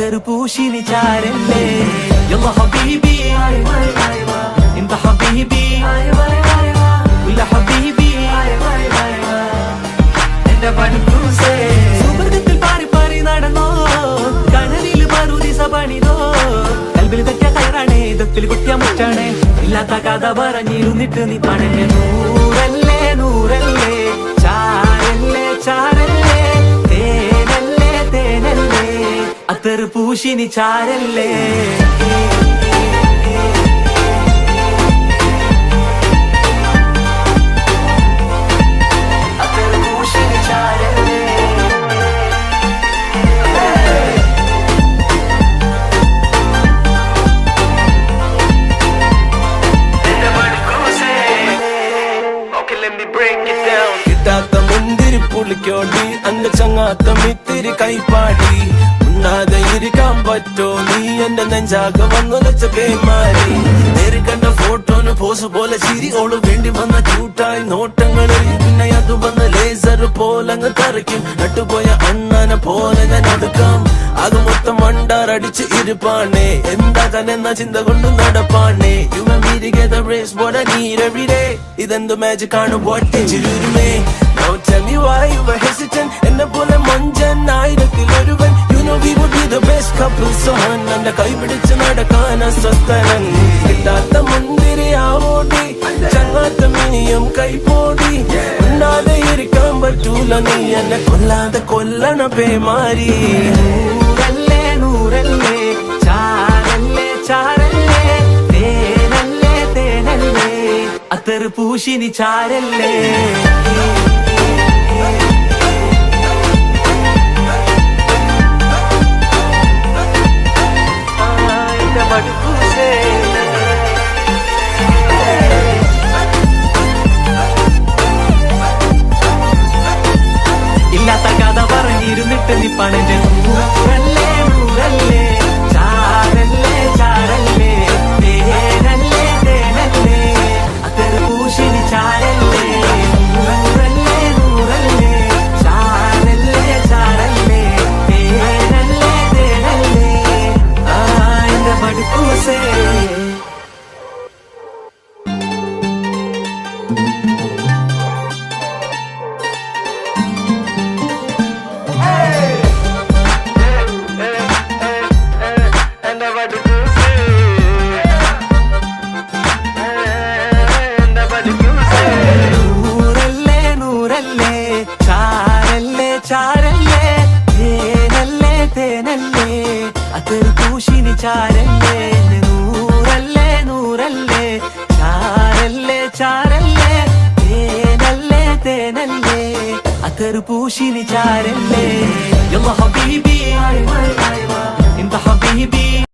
അത്തറ് പൂശിനി ചാരല്ലേ യല്ലാ ഹബീബി ഇന്ത ഹബീബി ഉല്ല ഹബീബി എന്റെ പടുക്കൂസേ സുവർഗത്തിൽ പാറി പാറി നടന്നോ കനലിൽ മറുദിസ പണിതോ കൽബിൽ തെറ്റിയ കയറാണേ ദത്തിൽ കുട്ടിയ മുറ്റാണേ ഇല്ലാത്ത കഥ പറഞ്ഞിരുന്നിട്ട് നീ പണഞ്ഞ നൂറല്ലേ നൂറല്ലേ ചാരല്ലേ ചാരല്ലേ തേനല്ലേ തേനല്ലേ അത്തറ് പൂശിനി ചാരല്ലേ കിട്ടാത്ത മുന്തിരി പുളിക്കോടി അന്ന് ചങ്ങാത്ത മിത്തിരി കൈപ്പാടി ഉണ്ണാതെ ഇരിക്കാൻ പറ്റോ നീ എന്റെ നെഞ്ചാക വന്നുലച്ച കൈമാറി നേരി കണ്ട ഫോട്ടോന് പോസ് പോലെ ചിരി ഓള് വേണ്ടി വന്ന ചൂട്ടായി നോട്ടങ്ങളിൽ പിന്നെ അത് വന്ന് ലേസർ പോലങ്ങ് തറയ്ക്കും നട്ടുപോയ അണ്ണനെ പോലെ ഞാൻ എടുക്കാം അത് മൊത്തം മണ്ടാറടിച്ച് ഇരുപ്പാണേ എന്താകാനെന്ന ചിന്ത കൊണ്ട് നടപ്പാണേ ഇതെന്ത് മാജിക് ആണ് ചിരുമേ Now tell me why you were hesitant എന്നെ പോലെ മഞ്ചൻ ആയിരത്തിലൊരുവൻ You know we would be the best couple Sohan എന്റെ കൈ പിടിച്ച് നടക്കാൻ അസ്വസ്ഥനൻ കിട്ടാത്ത മുന്തിരി ആവോടി ചങ്ങാത്ത മിനിയും കൈപോടി ഉണ്ടാതെ ഇരിക്കാൻ പറ്റൂല നീ എന്നെ കൊല്ലാതെ കൊല്ലണ പേമാരി നൂറല്ലേ നൂറല്ലേ ചാരല്ലേ ചാരല്ലേ തേനല്ലേ തേനല്ലേ അത്തറ് പൂശിനി ചാരല്ലേ ഇല്ലാത്ത കഥ പറഞ്ഞിരുന്നിട്ട് നീ പണഞ്ഞ നൂറല്ലേ നൂറല്ലേ ചാരല്ലേ ചാരല്ലേ തേനല്ലേ തേനല്ലേ അത്തറ് പൂശിനി ചാരല്ലേ നൂറല്ലേ നൂറല്ലേ ചാരല്ലേ ചാരല്ലേ തേനല്ലേ തേനല്ലേ എന്റെ പടുക്കൂസേ നൂറല്ലേ നൂറല്ലേ ചാരല്ലേ ചാരല്ലേ തേനല്ലേ തേനല്ലേ അത്തറ് പൂശിനി ചാരല്ലേ നൂറല്ലേ നൂറല്ലേ ചാരല്ലേ ചാരല്ലേ തേനല്ലേ തേനല്ലേ അത്തറ് പൂശിനി ചാരല്ലേ യല്ലാ ഹബീബി ഇന്ത ഹബീബി